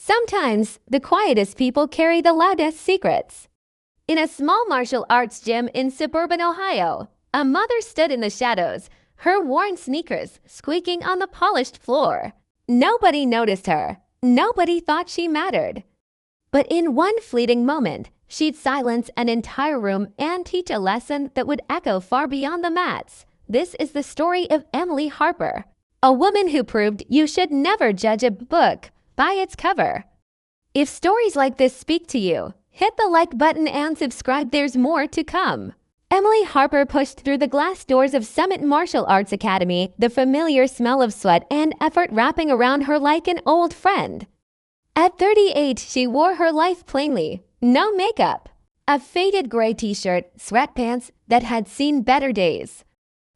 Sometimes the quietest people carry the loudest secrets. In a small martial arts gym in suburban Ohio, a mother stood in the shadows, her worn sneakers squeaking on the polished floor. Nobody noticed her. Nobody thought she mattered. But in one fleeting moment, she'd silence an entire room and teach a lesson that would echo far beyond the mats. This is the story of Emily Harper, a woman who proved you should never judge a book by its cover. If stories like this speak to you, hit the like button and subscribe. There's more to come. Emily Harper pushed through the glass doors of Summit Martial Arts Academy, the familiar smell of sweat and effort wrapping around her like an old friend. At 38, she wore her life plainly, no makeup, a faded gray t-shirt, sweatpants that had seen better days.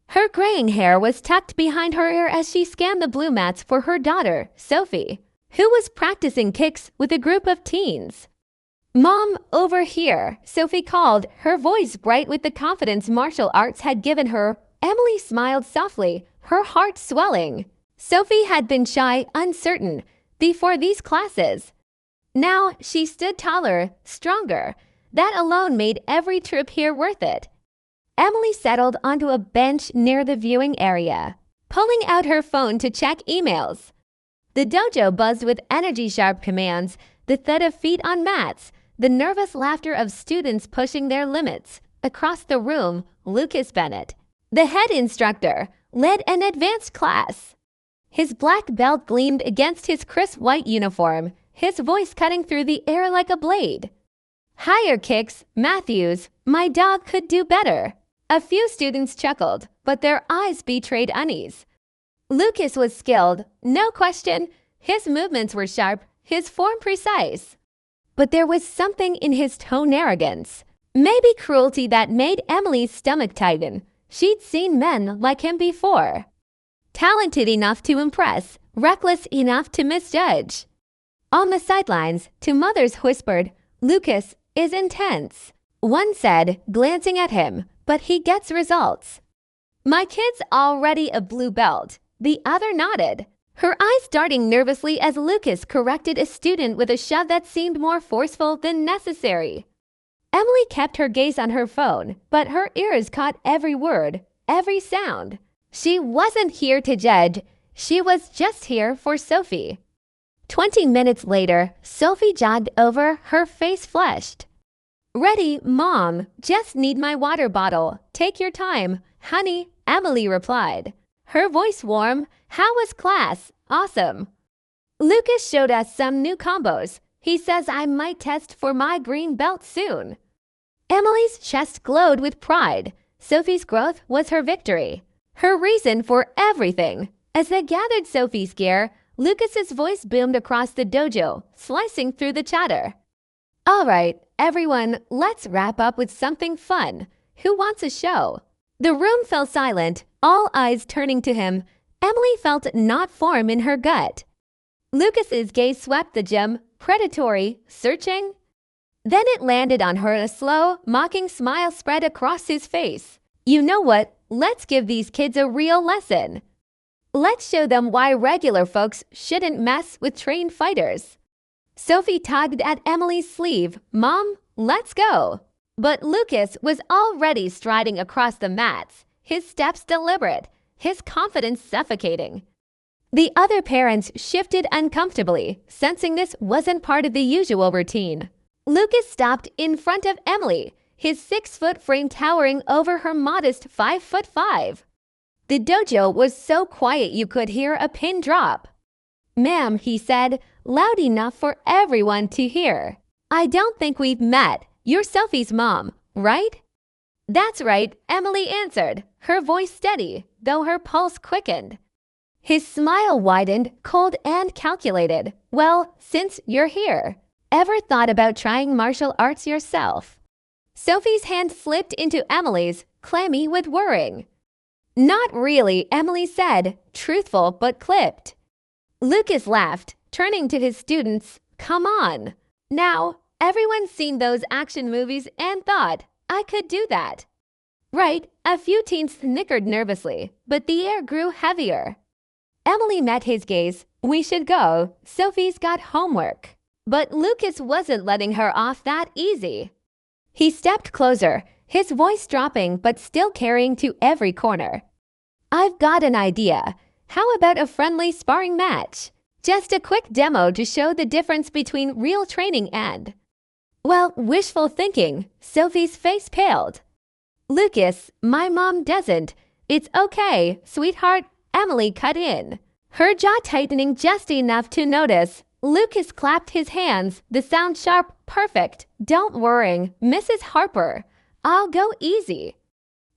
Her graying hair was tucked behind her ear as she scanned the blue mats for her daughter, Sophie, who was practicing kicks with a group of teens. "Mom, over here," Sophie called, her voice bright with the confidence martial arts had given her. Emily smiled softly, her heart swelling. Sophie had been shy, uncertain, before these classes. Now she stood taller, stronger. That alone made every trip here worth it. Emily settled onto a bench near the viewing area, pulling out her phone to check emails. The dojo buzzed with energy-sharp commands, the thud of feet on mats, the nervous laughter of students pushing their limits. Across the room, Lucas Bennett, the head instructor, led an advanced class. His black belt gleamed against his crisp white uniform, his voice cutting through the air like a blade. "Higher kicks, Matthews. My dog could do better." A few students chuckled, but their eyes betrayed unease. Lucas was skilled, no question. His movements were sharp, his form precise. But there was something in his tone, arrogance, maybe cruelty, that made Emily's stomach tighten. She'd seen men like him before. Talented enough to impress, reckless enough to misjudge. On the sidelines, two mothers whispered, "Lucas is intense." One said, glancing at him, "But he gets results." "My kid's already a blue belt." The other nodded, her eyes darting nervously as Lucas corrected a student with a shove that seemed more forceful than necessary. Emily kept her gaze on her phone, but her ears caught every word, every sound. She wasn't here to judge. She was just here for Sophie. 20 minutes later, Sophie jogged over, her face flushed. "Ready, Mom. Just need my water bottle. Take your time, honey," Emily replied, her voice warm. "How was class?" "Awesome. Lucas showed us some new combos. He says I might test for my green belt soon." Emily's chest glowed with pride. Sophie's growth was her victory, her reason for everything. As they gathered Sophie's gear, Lucas's voice boomed across the dojo, slicing through the chatter. "All right, everyone, let's wrap up with something fun. Who wants a show?" The room fell silent, all eyes turning to him. Emily felt not form in her gut. Lucas's gaze swept the gym, predatory, searching. Then it landed on her, a slow, mocking smile spread across his face. "You know what? Let's give these kids a real lesson. Let's show them why regular folks shouldn't mess with trained fighters." Sophie tugged at Emily's sleeve. "Mom, let's go." But Lucas was already striding across the mats, his steps deliberate, his confidence suffocating. The other parents shifted uncomfortably, sensing this wasn't part of the usual routine. Lucas stopped in front of Emily, his 6-foot frame towering over her modest 5'5". The dojo was so quiet you could hear a pin drop. "Ma'am," he said, loud enough for everyone to hear, "I don't think we've met. You're Sophie's mom, right?" "That's right," Emily answered, her voice steady, though her pulse quickened. His smile widened, cold and calculated. "Well, since you're here, ever thought about trying martial arts yourself?" Sophie's hand slipped into Emily's, clammy with worrying. "Not really," Emily said, truthful but clipped. Lucas laughed, turning to his students. "Come on. Now, everyone's seen those action movies and thought, I could do that." "Right," a few teens snickered nervously, but the air grew heavier. Emily met his gaze. "We should go. Sophie's got homework." But Lucas wasn't letting her off that easy. He stepped closer, his voice dropping but still carrying to every corner. "I've got an idea. How about a friendly sparring match? Just a quick demo to show the difference between real training and..." "Well, wishful thinking." Sophie's face paled. "Lucas, my mom doesn't. It's okay, sweetheart," Emily cut in, her jaw tightening just enough to notice. Lucas clapped his hands, the sound sharp, perfect. "Don't worry, Mrs. Harper. I'll go easy."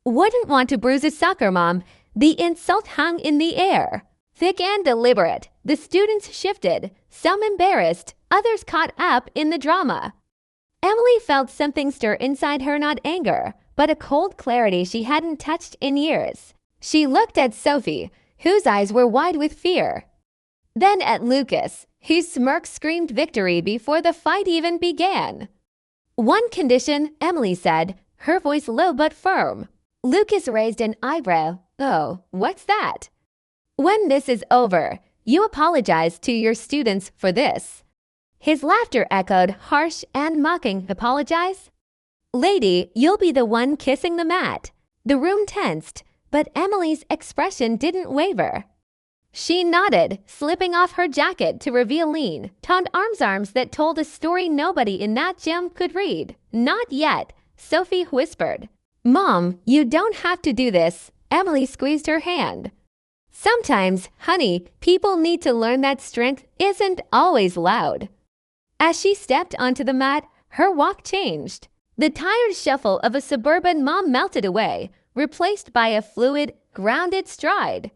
"Wouldn't want to bruise a soccer mom." The insult hung in the air. Thick and deliberate, the students shifted, some embarrassed, others caught up in the drama. Emily felt something stir inside her, not anger, but a cold clarity she hadn't touched in years. She looked at Sophie, whose eyes were wide with fear. Then at Lucas, whose smirk screamed victory before the fight even began. "One condition," Emily said, her voice low but firm. Lucas raised an eyebrow. "Oh, what's that?" "When this is over, you apologize to your students for this." His laughter echoed, harsh and mocking. "Apologize? Lady, you'll be the one kissing the mat." The room tensed, but Emily's expression didn't waver. She nodded, slipping off her jacket to reveal lean, toned arms that told a story nobody in that gym could read. "Not yet," Sophie whispered. "Mom, you don't have to do this." Emily squeezed her hand. "Sometimes, honey, people need to learn that strength isn't always loud." As she stepped onto the mat, her walk changed. The tired shuffle of a suburban mom melted away, replaced by a fluid, grounded stride.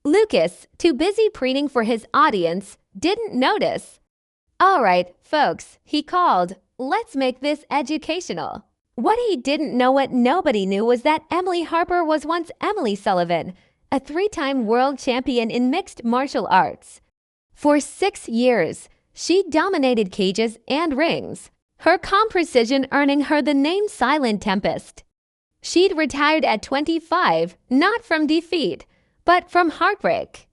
Lucas, too busy preening for his audience, didn't notice. "All right, folks," he called, "let's make this educational." What he didn't know, what nobody knew, was that Emily Harper was once Emily Sullivan, a 3-time world champion in mixed martial arts. For 6 years, she dominated cages and rings, her calm precision earning her the name Silent Tempest. She'd retired at 25, not from defeat, but from heartbreak.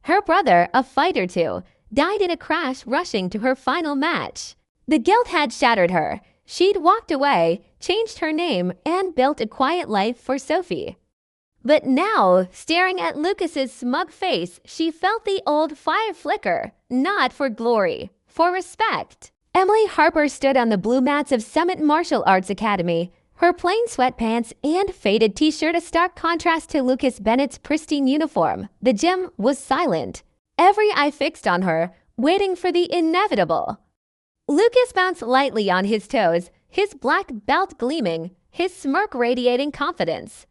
Her brother, a fighter too, died in a crash rushing to her final match. The guilt had shattered her. She'd walked away, changed her name, and built a quiet life for Sophie. But now, staring at Lucas's smug face, she felt the old fire flicker, not for glory, for respect. Emily Harper stood on the blue mats of Summit Martial Arts Academy, her plain sweatpants and faded t-shirt a stark contrast to Lucas Bennett's pristine uniform. The gym was silent, every eye fixed on her, waiting for the inevitable. Lucas bounced lightly on his toes, his black belt gleaming, his smirk radiating confidence.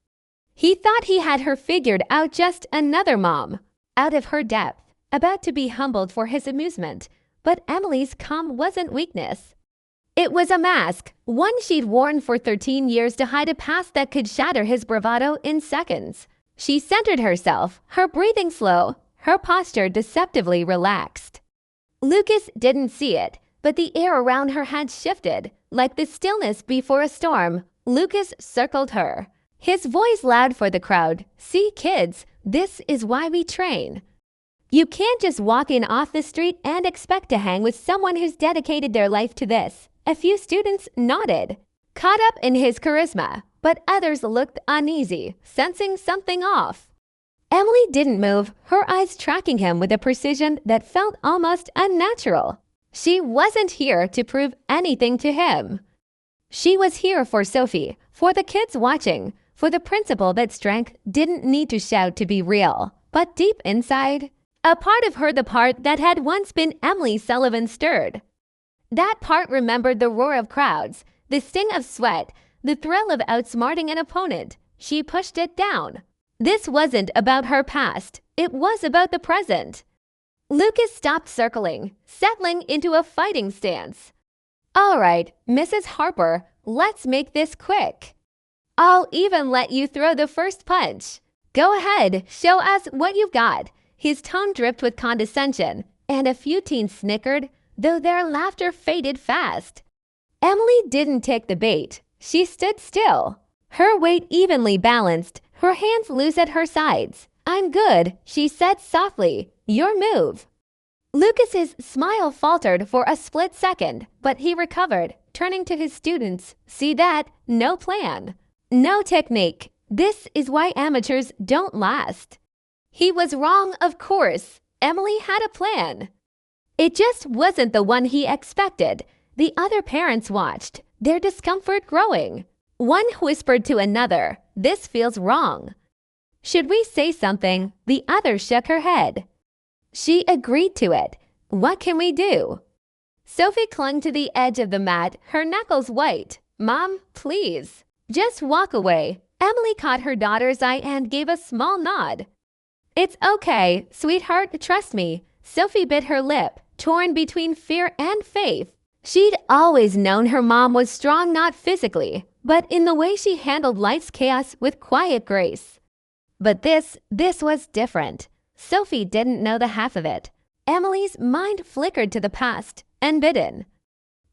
He thought he had her figured out, just another mom, out of her depth, about to be humbled for his amusement. But Emily's calm wasn't weakness. It was a mask, one she'd worn for 13 years to hide a past that could shatter his bravado in seconds. She centered herself, her breathing slow, her posture deceptively relaxed. Lucas didn't see it, but the air around her had shifted. Like the stillness before a storm, Lucas circled her, his voice loud for the crowd. "See, kids, this is why we train. You can't just walk in off the street and expect to hang with someone who's dedicated their life to this." A few students nodded, caught up in his charisma, but others looked uneasy, sensing something off. Emily didn't move, her eyes tracking him with a precision that felt almost unnatural. She wasn't here to prove anything to him. She was here for Sophie, for the kids watching, for the principle that strength didn't need to shout to be real. But deep inside, a part of her, the part that had once been Emily Sullivan, stirred. That part remembered the roar of crowds, the sting of sweat, the thrill of outsmarting an opponent. She pushed it down. This wasn't about her past. It was about the present. Lucas stopped circling, settling into a fighting stance. "All right, Mrs. Harper, let's make this quick. I'll even let you throw the first punch. Go ahead, show us what you've got." His tone dripped with condescension, and a few teens snickered, though their laughter faded fast. Emily didn't take the bait. She stood still, her weight evenly balanced, her hands loose at her sides. "I'm good," she said softly. "Your move." Lucas's smile faltered for a split second, but he recovered, turning to his students. See that? No plan. No technique. This is why amateurs don't last. He was wrong, of course. Emily had a plan. It just wasn't the one he expected. The other parents watched, their discomfort growing. One whispered to another, "This feels wrong." "Should we say something?" The other shook her head. She agreed to it. "What can we do?" Sophie clung to the edge of the mat, her knuckles white. "Mom, please. Just walk away." Emily caught her daughter's eye and gave a small nod. "It's okay, sweetheart, trust me." Sophie bit her lip, torn between fear and faith. She'd always known her mom was strong, not physically, but in the way she handled life's chaos with quiet grace. But this was different. Sophie didn't know the half of it. Emily's mind flickered to the past, unbidden.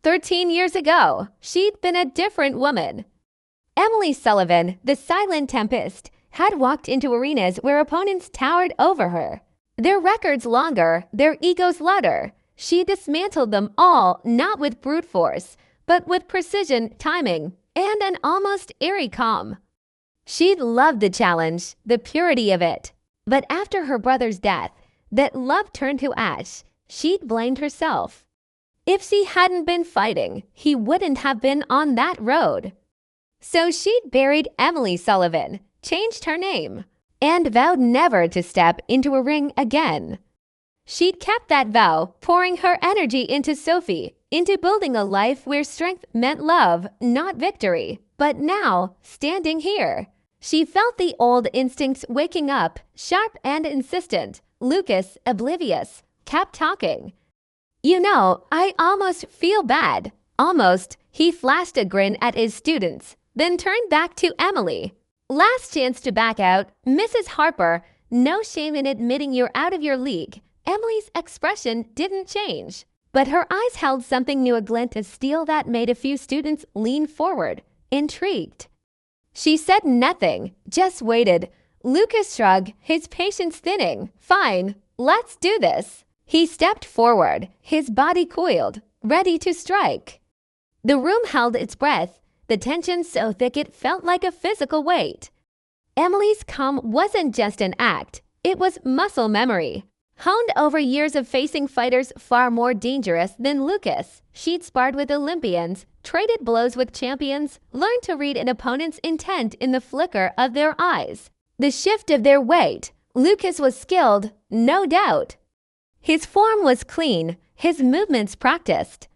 13 years ago, she'd been a different woman. Emily Sullivan, the silent tempest, had walked into arenas where opponents towered over her. Their records longer, their egos louder. She dismantled them all, not with brute force, but with precision, timing, and an almost eerie calm. She'd loved the challenge, the purity of it. But after her brother's death, that love turned to ash. She'd blamed herself. If she hadn't been fighting, he wouldn't have been on that road. So she'd buried Emily Sullivan, changed her name, and vowed never to step into a ring again. She'd kept that vow, pouring her energy into Sophie, into building a life where strength meant love, not victory. But now, standing here, she felt the old instincts waking up, sharp and insistent. Lucas, oblivious, kept talking. "You know, I almost feel bad." Almost. He flashed a grin at his students, then turned back to Emily. "Last chance to back out. Mrs. Harper, no shame in admitting you're out of your league." Emily's expression didn't change, but her eyes held something new, a glint of steel that made a few students lean forward, intrigued. She said nothing, just waited. Lucas shrugged, his patience thinning. "Fine, let's do this." He stepped forward, his body coiled, ready to strike. The room held its breath, the tension so thick it felt like a physical weight. Emily's calm wasn't just an act, it was muscle memory. Honed over years of facing fighters far more dangerous than Lucas, she'd sparred with Olympians, traded blows with champions, learned to read an opponent's intent in the flicker of their eyes, the shift of their weight. Lucas was skilled, no doubt. His form was clean, his movements practiced.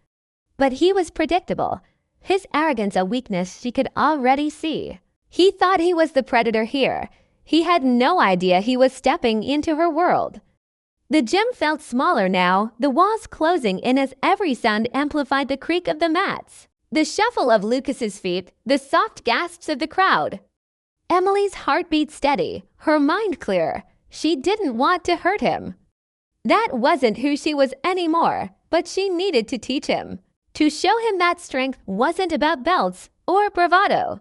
But he was predictable, his arrogance a weakness she could already see. He thought he was the predator here. He had no idea he was stepping into her world. The gym felt smaller now, the walls closing in as every sound amplified the creak of the mats, the shuffle of Lucas's feet, the soft gasps of the crowd. Emily's heart beat steady, her mind clear. She didn't want to hurt him. That wasn't who she was anymore, but she needed to teach him, to show him that strength wasn't about belts or bravado.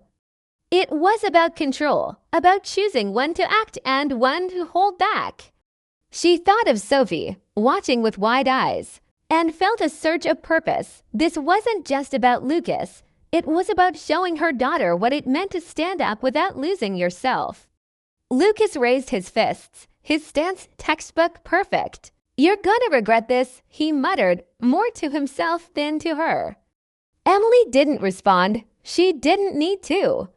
It was about control, about choosing when to act and when to hold back. She thought of Sophie, watching with wide eyes, and felt a surge of purpose. This wasn't just about Lucas. It was about showing her daughter what it meant to stand up without losing yourself. Lucas raised his fists, his stance textbook perfect. "You're gonna regret this," he muttered, more to himself than to her. Emily didn't respond. She didn't need to.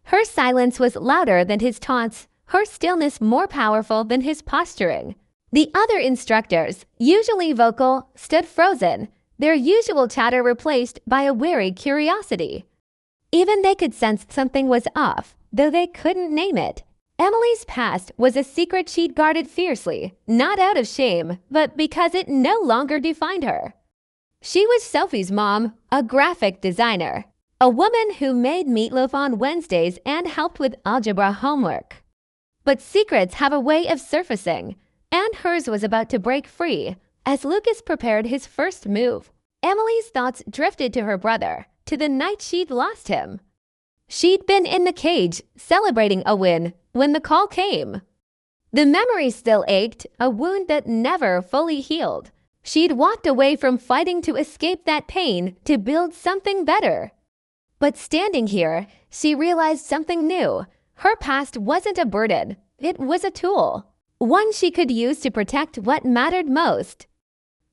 Her silence was louder than his taunts, her stillness more powerful than his posturing. The other instructors, usually vocal, stood frozen, their usual chatter replaced by a wary curiosity. Even they could sense something was off, though they couldn't name it. Emily's past was a secret she'd guarded fiercely, not out of shame, but because it no longer defined her. She was Sophie's mom, a graphic designer, a woman who made meatloaf on Wednesdays and helped with algebra homework. But secrets have a way of surfacing, and hers was about to break free. As Lucas prepared his first move, Emily's thoughts drifted to her brother, to the night she'd lost him. She'd been in the cage, celebrating a win, when the call came. The memory still ached, a wound that never fully healed. She'd walked away from fighting to escape that pain to build something better. But standing here, she realized something new. Her past wasn't a burden. It was a tool. One she could use to protect what mattered most.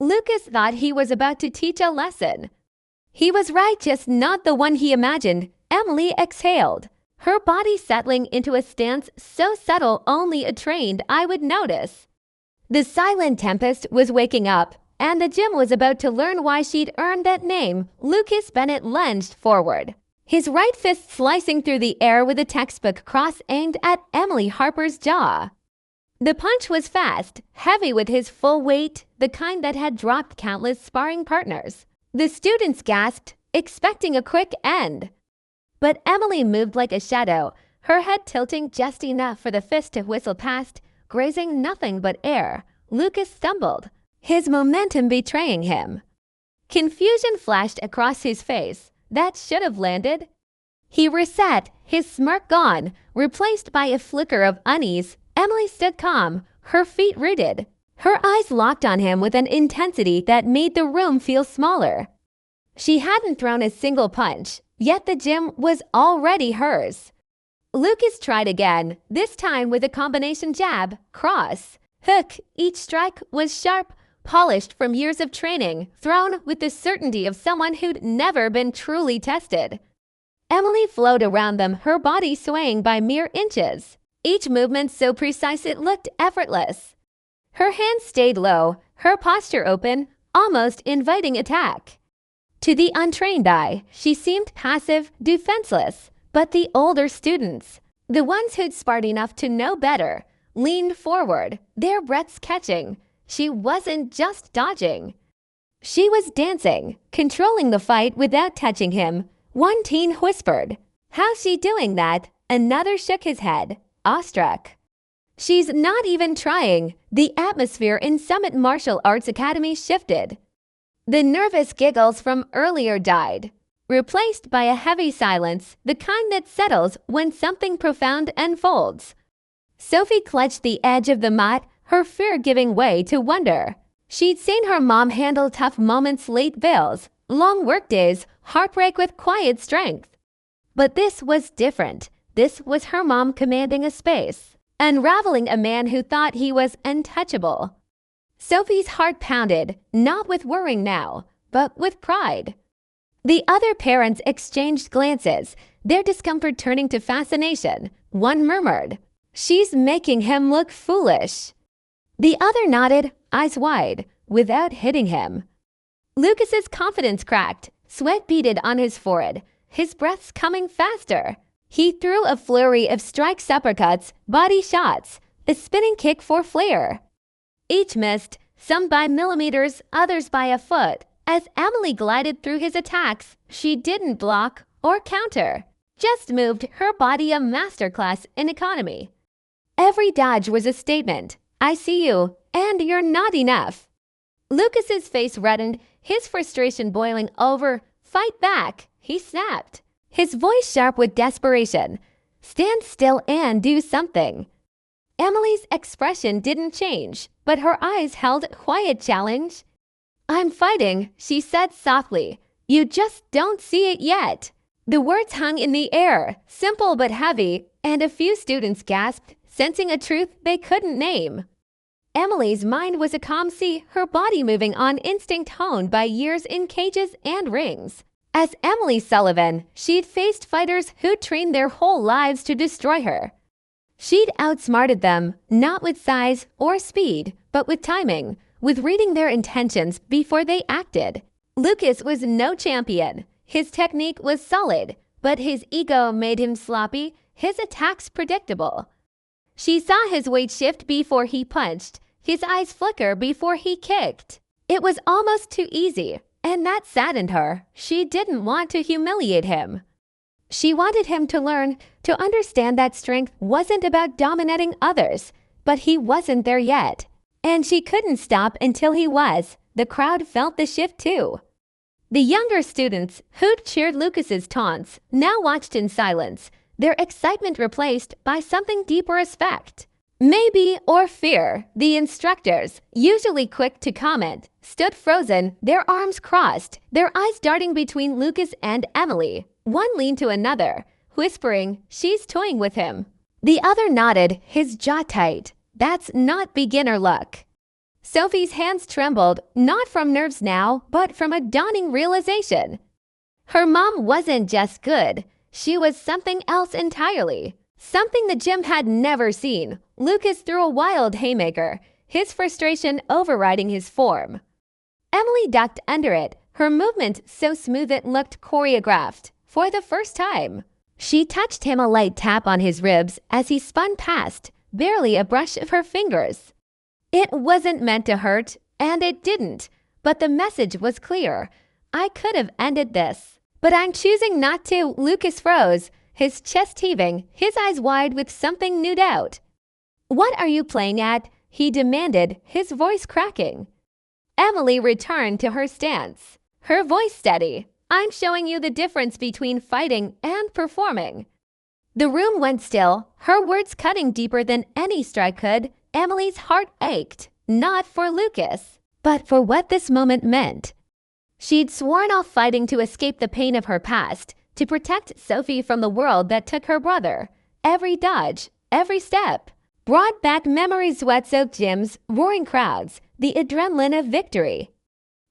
Lucas thought he was about to teach a lesson. He was right, just not the one he imagined. Emily exhaled, her body settling into a stance so subtle only a trained eye would notice. The silent tempest was waking up, and the gym was about to learn why she'd earned that name. Lucas Bennett lunged forward, his right fist slicing through the air with a textbook cross aimed at Emily Harper's jaw. The punch was fast, heavy with his full weight, the kind that had dropped countless sparring partners. The students gasped, expecting a quick end. But Emily moved like a shadow, her head tilting just enough for the fist to whistle past, grazing nothing but air. Lucas stumbled, his momentum betraying him. Confusion flashed across his face. That should have landed. He reset, his smirk gone, replaced by a flicker of unease. Emily stood calm, her feet rooted, her eyes locked on him with an intensity that made the room feel smaller. She hadn't thrown a single punch, yet the gym was already hers. Lucas tried again, this time with a combination jab, cross, hook. Each strike was sharp, polished from years of training, thrown with the certainty of someone who'd never been truly tested. Emily flowed around them, her body swaying by mere inches. Each movement so precise it looked effortless. Her hands stayed low, her posture open, almost inviting attack. To the untrained eye, she seemed passive, defenseless. But the older students, the ones who'd sparred enough to know better, leaned forward, their breaths catching. She wasn't just dodging. She was dancing, controlling the fight without touching him. One teen whispered, "How's she doing that?" Another shook his head, awestruck. "She's not even trying." The atmosphere in Summit Martial Arts Academy shifted. The nervous giggles from earlier died, replaced by a heavy silence, the kind that settles when something profound unfolds. Sophie clutched the edge of the mat, her fear giving way to wonder. She'd seen her mom handle tough moments, late bills, long workdays, heartbreak with quiet strength. But this was different. This was her mom commanding a space, unraveling a man who thought he was untouchable. Sophie's heart pounded, not with worrying now, but with pride. The other parents exchanged glances, their discomfort turning to fascination. One murmured, "She's making him look foolish." The other nodded, eyes wide, without hitting him. Lucas's confidence cracked, sweat beaded on his forehead, his breaths coming faster. He threw a flurry of strikes, uppercuts, body shots, a spinning kick for flair. Each missed, some by millimeters, others by a foot. As Emily glided through his attacks, she didn't block or counter, just moved, her body a masterclass in economy. Every dodge was a statement. "I see you, and you're not enough." Lucas's face reddened, his frustration boiling over. "Fight back," he snapped, his voice sharp with desperation. "Stand still and do something." Emily's expression didn't change, but her eyes held quiet challenge. "I'm fighting," she said softly. "You just don't see it yet." The words hung in the air, simple but heavy, and a few students gasped, sensing a truth they couldn't name. Emily's mind was a calm sea, her body moving on instinct honed by years in cages and rings. As Emily Sullivan, she'd faced fighters who'd trained their whole lives to destroy her. She'd outsmarted them, not with size or speed, but with timing, with reading their intentions before they acted. Lucas was no champion. His technique was solid, but his ego made him sloppy, his attacks predictable. She saw his weight shift before he punched, his eyes flicker before he kicked. It was almost too easy, and that saddened her. She didn't want to humiliate him. She wanted him to learn, to understand that strength wasn't about dominating others, but he wasn't there yet. And she couldn't stop until he was. The crowd felt the shift too. The younger students, who'd cheered Lucas's taunts, now watched in silence, their excitement replaced by something deeper: respect. Maybe or fear. The instructors, usually quick to comment, stood frozen, their arms crossed, their eyes darting between Lucas and Emily. One leaned to another, whispering, "She's toying with him." The other nodded, his jaw tight. That's not beginner luck. Sophie's hands trembled, not from nerves now, but from a dawning realization. Her mom wasn't just good. She was something else entirely. Something the gym had never seen. Lucas threw a wild haymaker, his frustration overriding his form. Emily ducked under it, her movement so smooth it looked choreographed. For the first time, she touched him a light tap on his ribs as he spun past, barely a brush of her fingers. It wasn't meant to hurt, and it didn't, but the message was clear. I could have ended this, but I'm choosing not to. Lucas froze, his chest heaving, his eyes wide with something new doubt. "What are you playing at?" he demanded, his voice cracking. Emily returned to her stance, her voice steady. "I'm showing you the difference between fighting and performing." The room went still, her words cutting deeper than any strike could. Emily's heart ached, not for Lucas, but for what this moment meant. She'd sworn off fighting to escape the pain of her past, to protect Sophie from the world that took her brother. Every dodge, every step, brought back memories, sweat-soaked gyms, roaring crowds, the adrenaline of victory.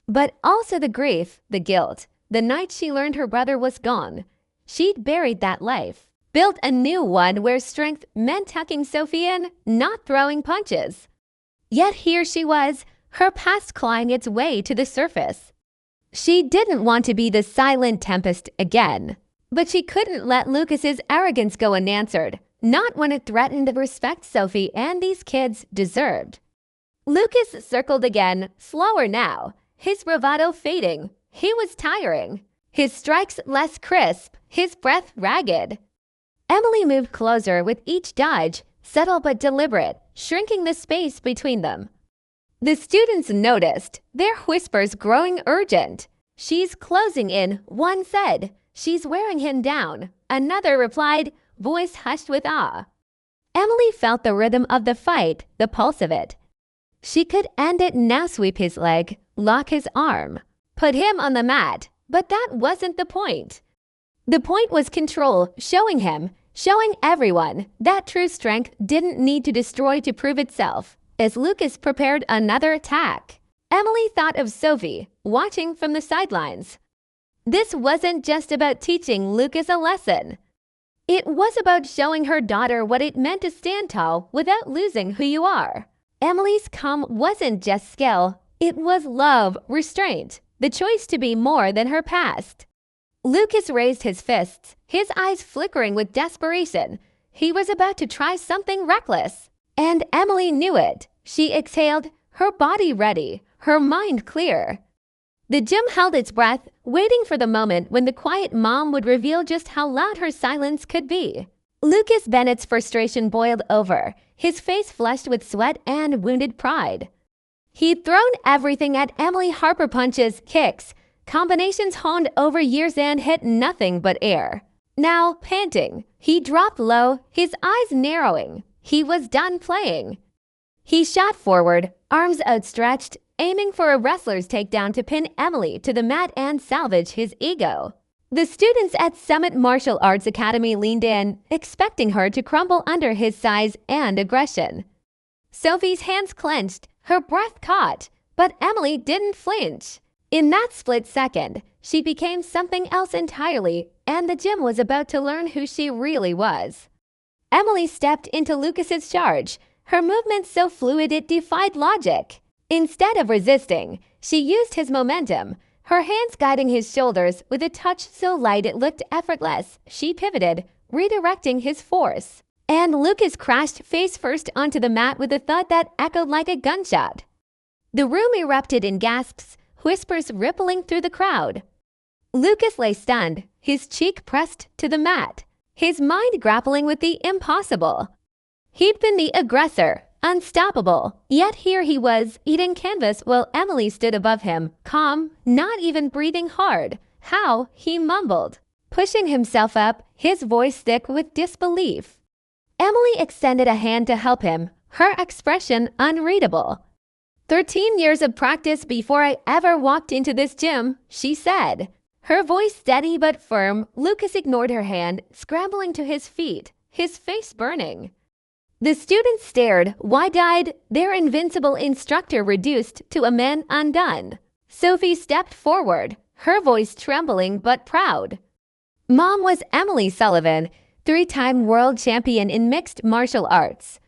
But also the grief, the guilt. The night she learned her brother was gone, she'd buried that life, built a new one where strength meant tucking Sophie in, not throwing punches. Yet here she was, her past clawing its way to the surface. She didn't want to be the silent tempest again, but she couldn't let Lucas's arrogance go unanswered, not when it threatened the respect Sophie and these kids deserved. Lucas circled again, slower now, his bravado fading. He was tiring, his strikes less crisp, his breath ragged. Emily moved closer with each dodge, subtle but deliberate, shrinking the space between them. The students noticed, their whispers growing urgent. "She's closing in," one said. "She's wearing him down," another replied, voice hushed with awe. Emily felt the rhythm of the fight, the pulse of it. She could end it now, sweep his leg, lock his arm, put him on the mat, but that wasn't the point. The point was control, showing him, showing everyone, that true strength didn't need to destroy to prove itself. As Lucas prepared another attack, Emily thought of Sophie, watching from the sidelines. This wasn't just about teaching Lucas a lesson. It was about showing her daughter what it meant to stand tall without losing who you are. Emily's calm wasn't just skill, it was love, restraint, the choice to be more than her past. Lucas raised his fists, his eyes flickering with desperation. He was about to try something reckless. And Emily knew it. She exhaled, her body ready, her mind clear. The gym held its breath, waiting for the moment when the quiet mom would reveal just how loud her silence could be. Lucas Bennett's frustration boiled over, his face flushed with sweat and wounded pride. He'd thrown everything at Emily. Harper punches, kicks, combinations honed over years and hit nothing but air. Now, panting, he dropped low, his eyes narrowing. He was done playing. He shot forward, arms outstretched, aiming for a wrestler's takedown to pin Emily to the mat and salvage his ego. The students at Summit Martial Arts Academy leaned in, expecting her to crumble under his size and aggression. Sophie's hands clenched, her breath caught, but Emily didn't flinch. In that split second, she became something else entirely, and the gym was about to learn who she really was. Emily stepped into Lucas's charge, her movement so fluid it defied logic. Instead of resisting, she used his momentum, her hands guiding his shoulders with a touch so light it looked effortless. She pivoted, redirecting his force. And Lucas crashed face first onto the mat with a thud that echoed like a gunshot. The room erupted in gasps, whispers rippling through the crowd. Lucas lay stunned, his cheek pressed to the mat, his mind grappling with the impossible. He'd been the aggressor, unstoppable, yet here he was, eating canvas while Emily stood above him, calm, not even breathing hard. "How?" he mumbled, pushing himself up, his voice thick with disbelief. Emily extended a hand to help him, her expression unreadable. 13 years of practice before I ever walked into this gym, she said. Her voice steady but firm, Lucas ignored her hand, scrambling to his feet, his face burning. The students stared, wide-eyed, their invincible instructor reduced to a man undone. Sophie stepped forward, her voice trembling but proud. Mom was Emily Sullivan, 3-time world champion in mixed martial arts.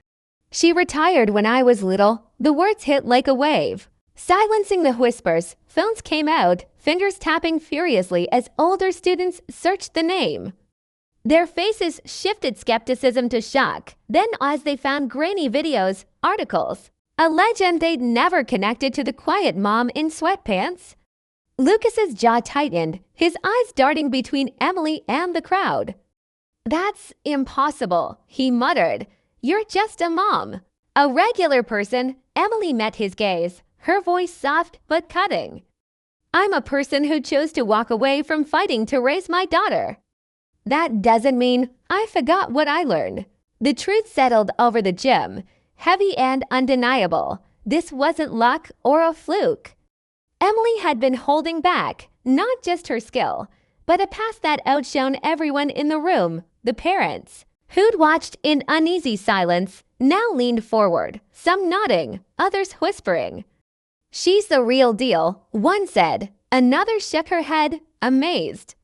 She retired when I was little. The words hit like a wave. Silencing the whispers, phones came out, fingers tapping furiously as older students searched the name. Their faces shifted skepticism to shock. Then as they found grainy videos, articles, a legend they'd never connected to the quiet mom in sweatpants. Lucas's jaw tightened, his eyes darting between Emily and the crowd. "That's impossible," he muttered. "You're just a mom." A regular person. Emily met his gaze, her voice soft but cutting. "I'm a person who chose to walk away from fighting to raise my daughter." "That doesn't mean I forgot what I learned." The truth settled over the gym, heavy and undeniable. This wasn't luck or a fluke. Emily had been holding back, not just her skill, but a past that outshone everyone in the room, the parents, who'd watched in uneasy silence, now leaned forward, some nodding, others whispering. "She's the real deal," one said. Another shook her head, amazed.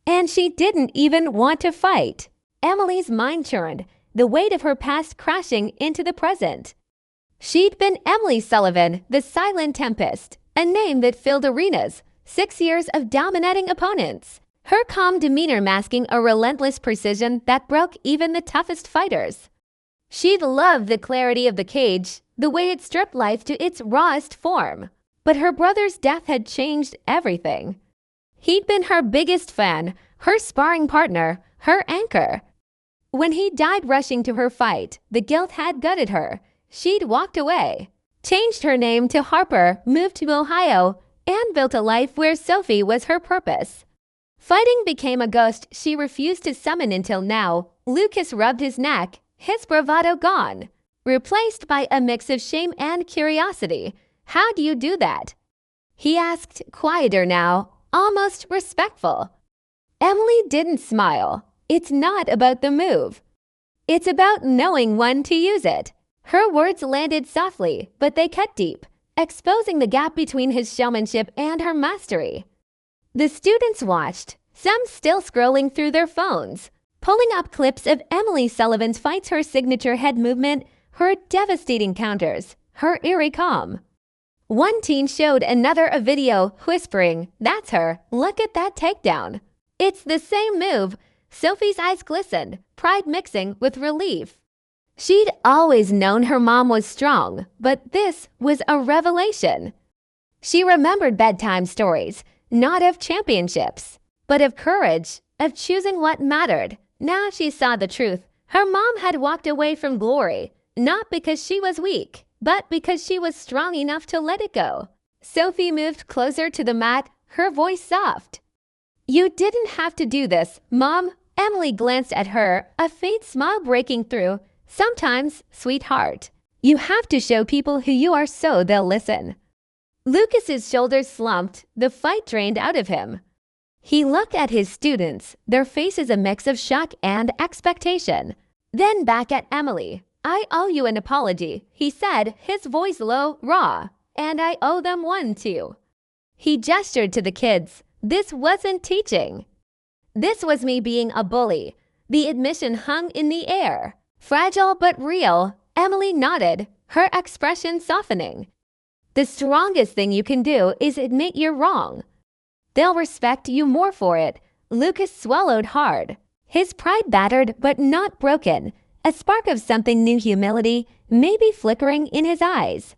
"And she didn't even want to fight." Emily's mind churned, the weight of her past crashing into the present. She'd been Emily Sullivan, the silent tempest, a name that filled arenas, 6 years of dominating opponents, her calm demeanor masking a relentless precision that broke even the toughest fighters. She'd loved the clarity of the cage, the way it stripped life to its rawest form. But her brother's death had changed everything. He'd been her biggest fan, her sparring partner, her anchor. When he died rushing to her fight, the guilt had gutted her. She'd walked away, changed her name to Harper, moved to Ohio, and built a life where Sophie was her purpose. Fighting became a ghost she refused to summon until now. Lucas rubbed his neck, his bravado gone, replaced by a mix of shame and curiosity. "How do you do that?" he asked, quieter now, almost respectful. Emily didn't smile. "It's not about the move. It's about knowing when to use it." Her words landed softly, but they cut deep, exposing the gap between his showmanship and her mastery. The students watched, some still scrolling through their phones, pulling up clips of Emily Sullivan's fights, her signature head movement, her devastating counters, her eerie calm. One teen showed another a video, whispering, "That's her, look at that takedown." "It's the same move." Sophie's eyes glistened, pride mixing with relief. She'd always known her mom was strong, but this was a revelation. She remembered bedtime stories, not of championships, but of courage, of choosing what mattered. Now she saw the truth. Her mom had walked away from glory, not because she was weak, but because she was strong enough to let it go. Sophie moved closer to the mat, her voice soft. "You didn't have to do this, Mom." Emily glanced at her, a faint smile breaking through. "Sometimes, sweetheart, you have to show people who you are so they'll listen." Lucas's shoulders slumped, the fight drained out of him. He looked at his students, their faces a mix of shock and expectation. Then back at Emily. "I owe you an apology," he said, his voice low, raw. "And I owe them one too." He gestured to the kids. "This wasn't teaching. This was me being a bully." The admission hung in the air. Fragile but real, Emily nodded, her expression softening. "The strongest thing you can do is admit you're wrong. They'll respect you more for it." Lucas swallowed hard, his pride battered but not broken, a spark of something new, humility, maybe flickering in his eyes.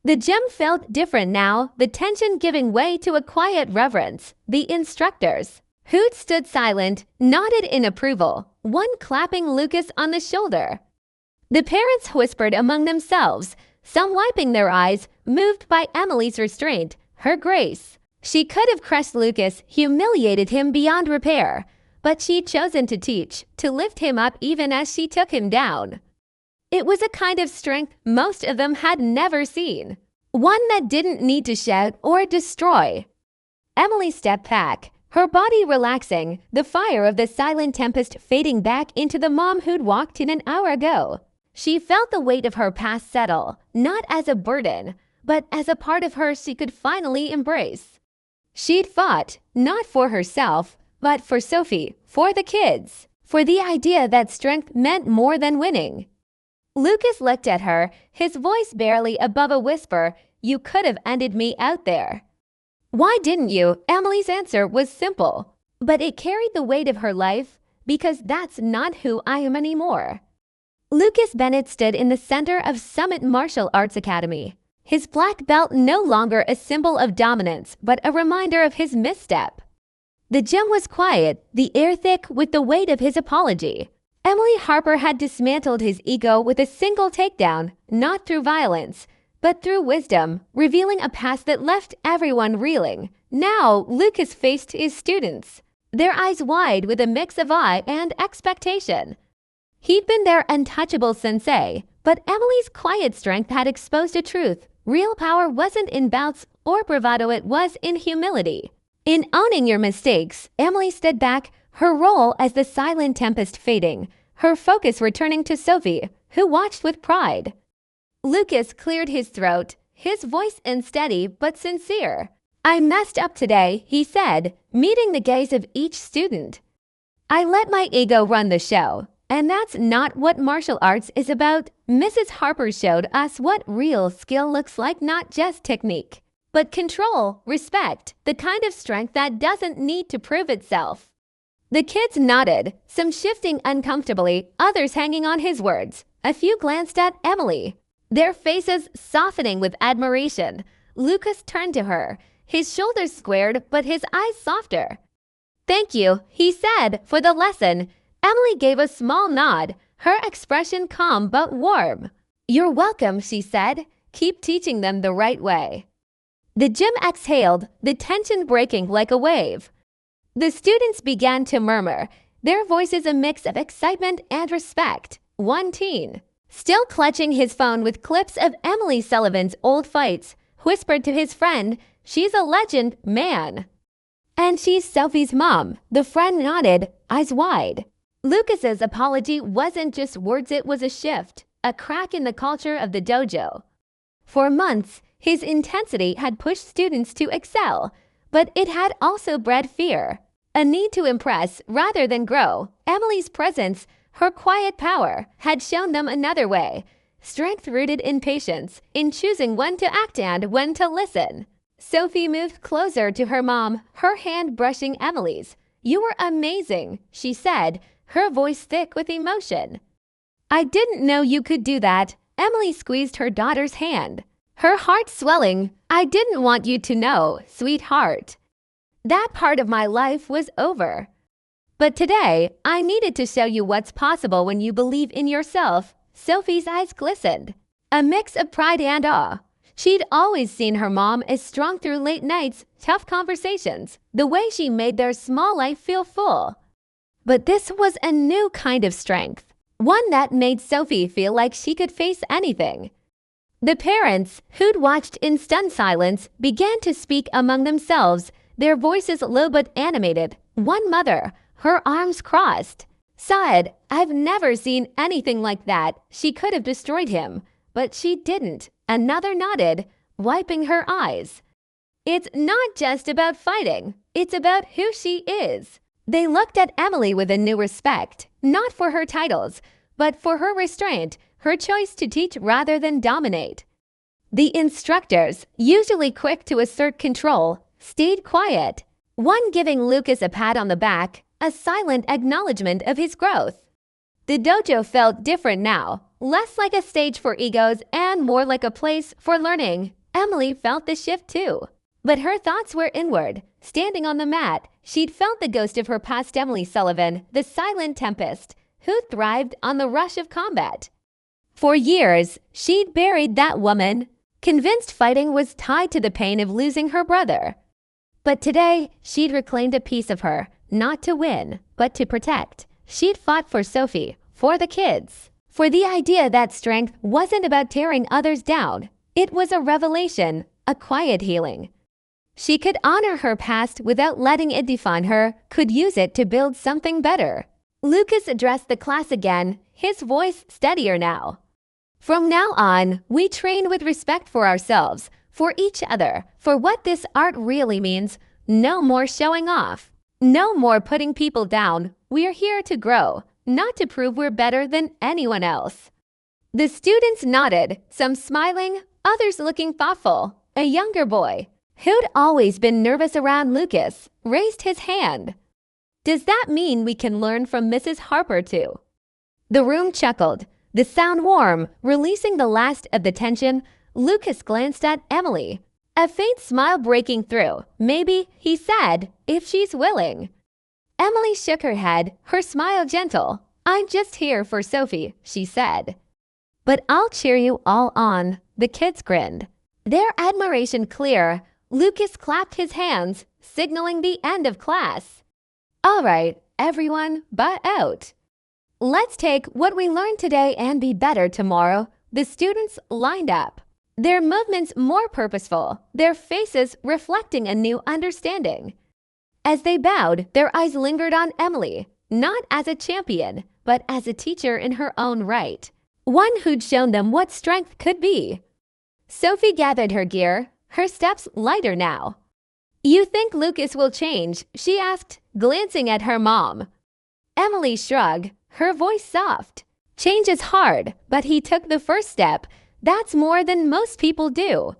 The gym felt different now, the tension giving way to a quiet reverence. The instructors, who'd stood silent, nodded in approval, one clapping Lucas on the shoulder. The parents whispered among themselves, some wiping their eyes, moved by Emily's restraint, her grace. She could have crushed Lucas, humiliated him beyond repair, but she'd chosen to teach, to lift him up even as she took him down. It was a kind of strength most of them had never seen. One that didn't need to shout or destroy. Emily stepped back, her body relaxing, the fire of the silent tempest fading back into the mom who'd walked in an hour ago. She felt the weight of her past settle, not as a burden, but as a part of her she could finally embrace. She'd fought, not for herself, but for Sophie, for the kids, for the idea that strength meant more than winning. Lucas looked at her, his voice barely above a whisper, "You could have ended me out there." "Why didn't you?" Emily's answer was simple, but it carried the weight of her life, "Because that's not who I am anymore." Lucas Bennett stood in the center of Summit Martial Arts Academy, his black belt no longer a symbol of dominance, but a reminder of his misstep. The gym was quiet, the air thick with the weight of his apology. Emily Harper had dismantled his ego with a single takedown, not through violence, but through wisdom, revealing a past that left everyone reeling. Now, Lucas faced his students, their eyes wide with a mix of awe and expectation. He'd been their untouchable sensei, but Emily's quiet strength had exposed a truth. Real power wasn't in bouts or bravado, it was in humility. In owning your mistakes, Emily stood back, her role as the silent tempest fading, her focus returning to Sophie, who watched with pride. Lucas cleared his throat, his voice unsteady but sincere. "I messed up today," he said, meeting the gaze of each student. "I let my ego run the show, and that's not what martial arts is about." Mrs. Harper showed us what real skill looks like, not just technique, but control, respect, the kind of strength that doesn't need to prove itself. The kids nodded, some shifting uncomfortably, others hanging on his words. A few glanced at Emily, their faces softening with admiration. Lucas turned to her, his shoulders squared but his eyes softer. "Thank you," he said, "for the lesson." Emily gave a small nod, her expression calm but warm. "You're welcome," she said. "Keep teaching them the right way." The gym exhaled, the tension breaking like a wave. The students began to murmur, their voices a mix of excitement and respect. One teen, still clutching his phone with clips of Emily Sullivan's old fights, whispered to his friend, "She's a legend, man." "And she's Sophie's mom." The friend nodded, eyes wide. Lucas's apology wasn't just words, it was a shift, a crack in the culture of the dojo. For months, his intensity had pushed students to excel, but it had also bred fear, a need to impress rather than grow. Emily's presence, her quiet power, had shown them another way, strength rooted in patience, in choosing when to act and when to listen. Sophie moved closer to her mom, her hand brushing Emily's. "You were amazing," she said, her voice thick with emotion. "I didn't know you could do that." Emily squeezed her daughter's hand, her heart swelling. "I didn't want you to know, sweetheart. That part of my life was over. But today, I needed to show you what's possible when you believe in yourself." Sophie's eyes glistened, a mix of pride and awe. She'd always seen her mom as strong through late nights, tough conversations, the way she made their small life feel full. But this was a new kind of strength, one that made Sophie feel like she could face anything. The parents, who'd watched in stunned silence, began to speak among themselves, their voices low but animated. One mother, her arms crossed, sighed, "I've never seen anything like that. She could have destroyed him, but she didn't." Another nodded, wiping her eyes. "It's not just about fighting, it's about who she is." They looked at Emily with a new respect, not for her titles, but for her restraint, her choice to teach rather than dominate. The instructors, usually quick to assert control, stayed quiet, one giving Lucas a pat on the back, a silent acknowledgement of his growth. The dojo felt different now, less like a stage for egos and more like a place for learning. Emily felt the shift too, but her thoughts were inward. Standing on the mat, she'd felt the ghost of her past Emily Sullivan, the silent tempest, who thrived on the rush of combat. For years, she'd buried that woman, convinced fighting was tied to the pain of losing her brother. But today, she'd reclaimed a piece of her, not to win, but to protect. She'd fought for Sophie, for the kids, For the idea that strength wasn't about tearing others down. It was a revelation, a quiet healing. She could honor her past without letting it define her, could use it to build something better. Lucas addressed the class again, his voice steadier now. From now on, we train with respect for ourselves, for each other, for what this art really means. No more showing off. No more putting people down. We're here to grow, not to prove we're better than anyone else. The students nodded, some smiling, others looking thoughtful. A younger boy, who'd always been nervous around Lucas, raised his hand. Does that mean we can learn from Mrs. Harper too? The room chuckled, the sound warm, releasing the last of the tension. Lucas glanced at Emily, a faint smile breaking through. Maybe, he said, if she's willing. Emily shook her head, her smile gentle. I'm just here for Sophie, she said. But I'll cheer you all on, the kids grinned. Their admiration clear, Lucas clapped his hands, signaling the end of class. All right, everyone, butt out. Let's take what we learned today and be better tomorrow. The students lined up, their movements more purposeful, their faces reflecting a new understanding. As they bowed, their eyes lingered on Emily, not as a champion, but as a teacher in her own right, one who'd shown them what strength could be. Sophie gathered her gear, her steps lighter now. You think Lucas will change? She asked, glancing at her mom. Emily shrugged, her voice soft. Change is hard, but he took the first step. That's more than most people do.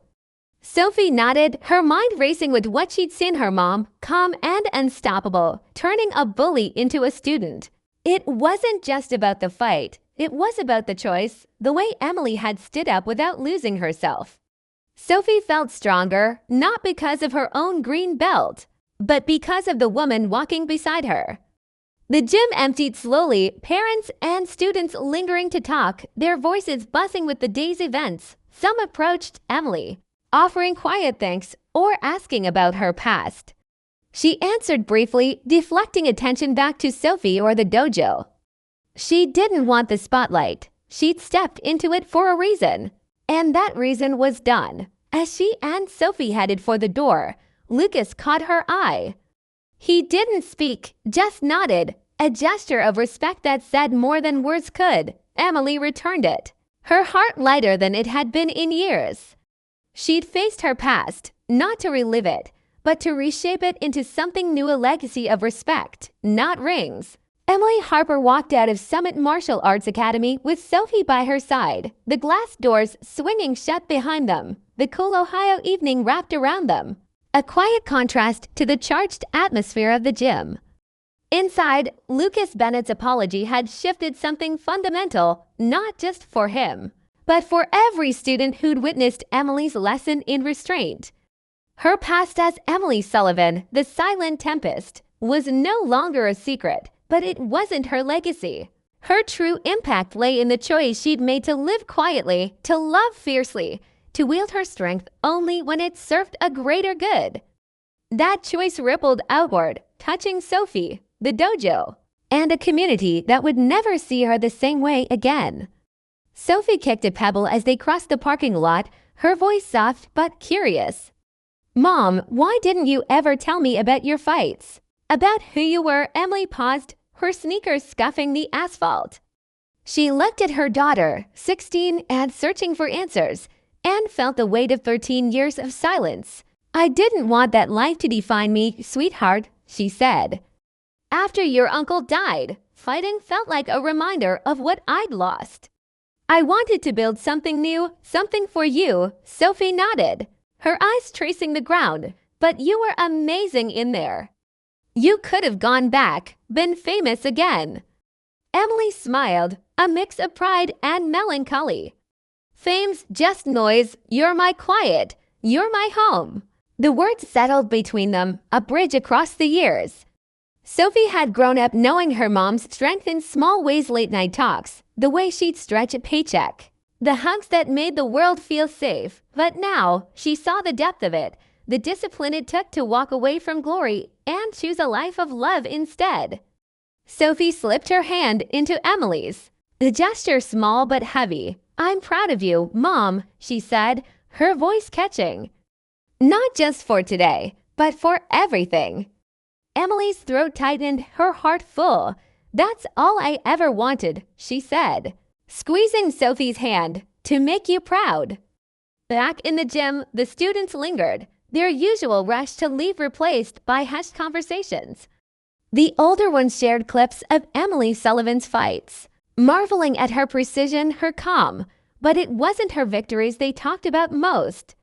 Sophie nodded, her mind racing with what she'd seen her mom, calm and unstoppable, turning a bully into a student. It wasn't just about the fight. It was about the choice, the way Emily had stood up without losing herself. Sophie felt stronger, not because of her own green belt, but because of the woman walking beside her. The gym emptied slowly, parents and students lingering to talk, their voices buzzing with the day's events. Some approached Emily, offering quiet thanks or asking about her past. She answered briefly, deflecting attention back to Sophie or the dojo. She didn't want the spotlight. She'd stepped into it for a reason. And that reason was done. As she and Sophie headed for the door, Lucas caught her eye. He didn't speak, just nodded, a gesture of respect that said more than words could. Emily returned it, her heart lighter than it had been in years. She'd faced her past, not to relive it, but to reshape it into something new, a legacy of respect, not rings. Emily Harper walked out of Summit Martial Arts Academy with Sophie by her side, the glass doors swinging shut behind them, the cool Ohio evening wrapped around them, a quiet contrast to the charged atmosphere of the gym. Inside, Lucas Bennett's apology had shifted something fundamental, not just for him, but for every student who'd witnessed Emily's lesson in restraint. Her past as Emily Sullivan, the silent tempest, was no longer a secret. But it wasn't her legacy. Her true impact lay in the choice she'd made to live quietly, to love fiercely, to wield her strength only when it served a greater good. That choice rippled outward, touching Sophie, the dojo, and a community that would never see her the same way again. Sophie kicked a pebble as they crossed the parking lot, her voice soft but curious. Mom, why didn't you ever tell me about your fights? About who you were? Emily paused, her sneakers scuffing the asphalt. She looked at her daughter, 16 and searching for answers, and felt the weight of 13 years of silence. I didn't want that life to define me, sweetheart, she said. After your uncle died, fighting felt like a reminder of what I'd lost. I wanted to build something new, something for you. Sophie nodded, her eyes tracing the ground. But you were amazing in there. You could have gone back, been famous again. Emily smiled, a mix of pride and melancholy. Fame's just noise, you're my quiet, you're my home. The words settled between them, a bridge across the years. Sophie had grown up knowing her mom's strength in small ways, late-night talks, the way she'd stretch a paycheck, the hugs that made the world feel safe. But now, she saw the depth of it, the discipline it took to walk away from glory and choose a life of love instead. Sophie slipped her hand into Emily's. The gesture small but heavy. "I'm proud of you, Mom," she said, her voice catching. "Not just for today, but for everything." Emily's throat tightened, her heart full. "That's all I ever wanted," she said, squeezing Sophie's hand. "To make you proud." Back in the gym, the students lingered, their usual rush to leave replaced by hushed conversations. The older ones shared clips of Emily Sullivan's fights, marveling at her precision, her calm. But it wasn't her victories they talked about most.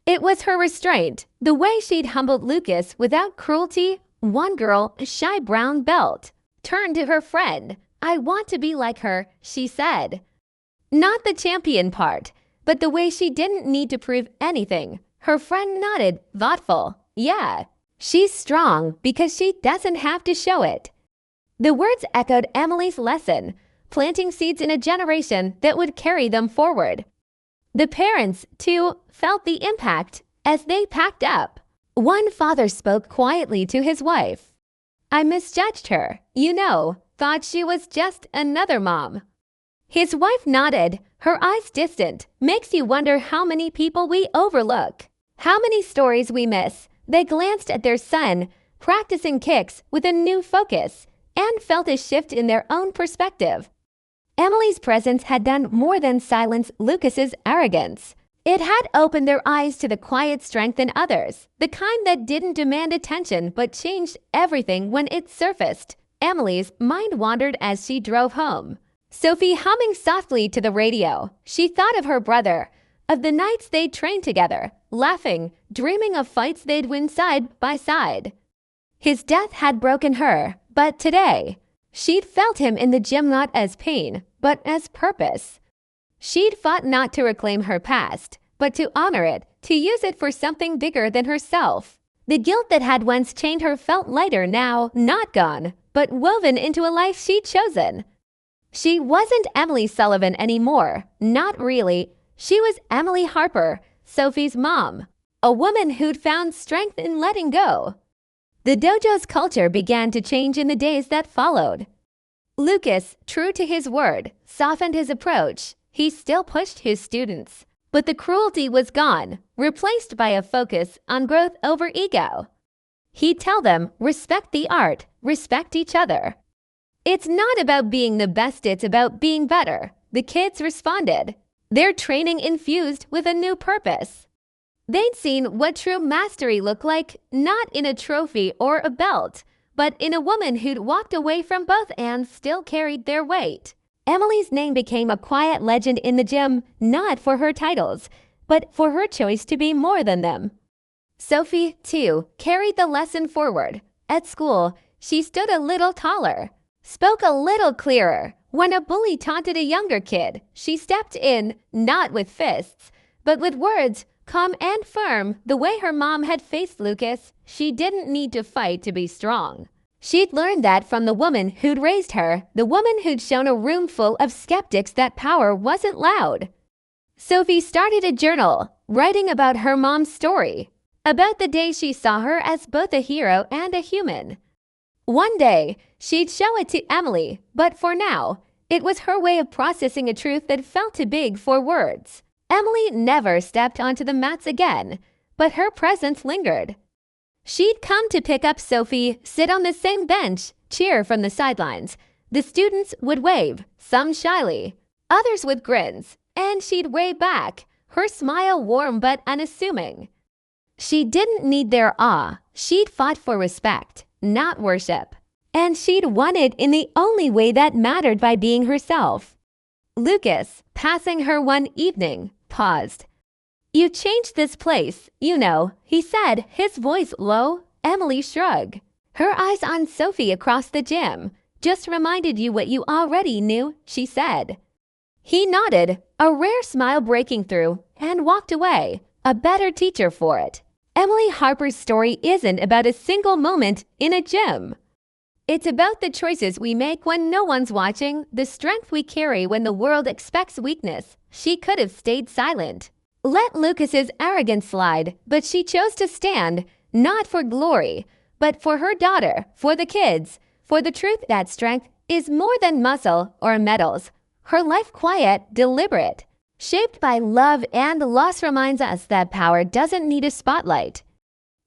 It was her restraint, the way she'd humbled Lucas without cruelty. One girl, a shy brown belt, turned to her friend. "I want to be like her," she said. Not the champion part, but the way she didn't need to prove anything. Her friend nodded, thoughtful. "Yeah, she's strong because she doesn't have to show it." The words echoed Emily's lesson, planting seeds in a generation that would carry them forward. The parents, too, felt the impact as they packed up. One father spoke quietly to his wife. "I misjudged her, thought she was just another mom." His wife nodded, her eyes distant. "Makes you wonder how many people we overlook, how many stories we miss." They glanced at their son, practicing kicks with a new focus, and felt a shift in their own perspective. Emily's presence had done more than silence Lucas's arrogance. It had opened their eyes to the quiet strength in others, the kind that didn't demand attention but changed everything when it surfaced. Emily's mind wandered as she drove home, Sophie humming softly to the radio. She thought of her brother, of the nights they'd trained together, laughing, dreaming of fights they'd win side by side. His death had broken her, but today, she'd felt him in the gym not as pain, but as purpose. She'd fought not to reclaim her past, but to honor it, to use it for something bigger than herself. The guilt that had once chained her felt lighter now, not gone, but woven into a life she'd chosen. She wasn't Emily Sullivan anymore, not really. She was Emily Harper, Sophie's mom, a woman who'd found strength in letting go. The dojo's culture began to change in the days that followed. Lucas, true to his word, softened his approach. He still pushed his students, but the cruelty was gone, replaced by a focus on growth over ego. He'd tell them, respect the art, respect each other. "It's not about being the best, it's about being better," the kids responded, their training infused with a new purpose. They'd seen what true mastery looked like, not in a trophy or a belt, but in a woman who'd walked away from both and still carried their weight. Emily's name became a quiet legend in the gym, not for her titles, but for her choice to be more than them. Sophie, too, carried the lesson forward. At school, she stood a little taller, spoke a little clearer. When a bully taunted a younger kid, she stepped in, not with fists, but with words, calm and firm, the way her mom had faced Lucas. She didn't need to fight to be strong. She'd learned that from the woman who'd raised her, the woman who'd shown a room full of skeptics that power wasn't loud. Sophie started a journal, writing about her mom's story, about the day she saw her as both a hero and a human. One day, she'd show it to Emily, but for now, it was her way of processing a truth that felt too big for words. Emily never stepped onto the mats again, but her presence lingered. She'd come to pick up Sophie, sit on the same bench, cheer from the sidelines. The students would wave, some shyly, others with grins, and she'd wave back, her smile warm but unassuming. She didn't need their awe. She'd fought for respect, not worship. And she'd won it in the only way that mattered, by being herself. Lucas, passing her one evening, paused. "You changed this place, he said, his voice low. Emily shrugged, her eyes on Sophie across the gym. "Just reminded you what you already knew," she said. He nodded, a rare smile breaking through, and walked away, a better teacher for it. Emily Harper's story isn't about a single moment in a gym. It's about the choices we make when no one's watching, the strength we carry when the world expects weakness. She could have stayed silent, let Lucas's arrogance slide, but she chose to stand, not for glory, but for her daughter, for the kids, for the truth that strength is more than muscle or medals. Her life quiet, deliberate, shaped by love and loss reminds us that power doesn't need a spotlight.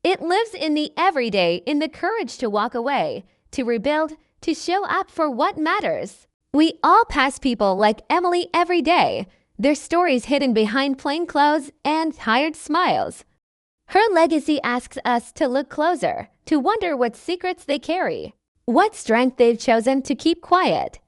It lives in the everyday, in the courage to walk away, to rebuild, to show up for what matters. We all pass people like Emily every day, their stories hidden behind plain clothes and tired smiles. Her legacy asks us to look closer, to wonder what secrets they carry, what strength they've chosen to keep quiet.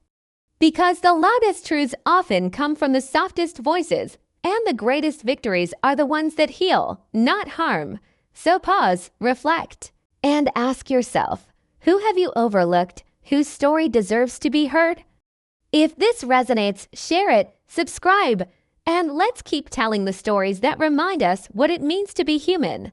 Because the loudest truths often come from the softest voices, and the greatest victories are the ones that heal, not harm. So pause, reflect, and ask yourself, who have you overlooked, whose story deserves to be heard? If this resonates, share it, subscribe, and let's keep telling the stories that remind us what it means to be human.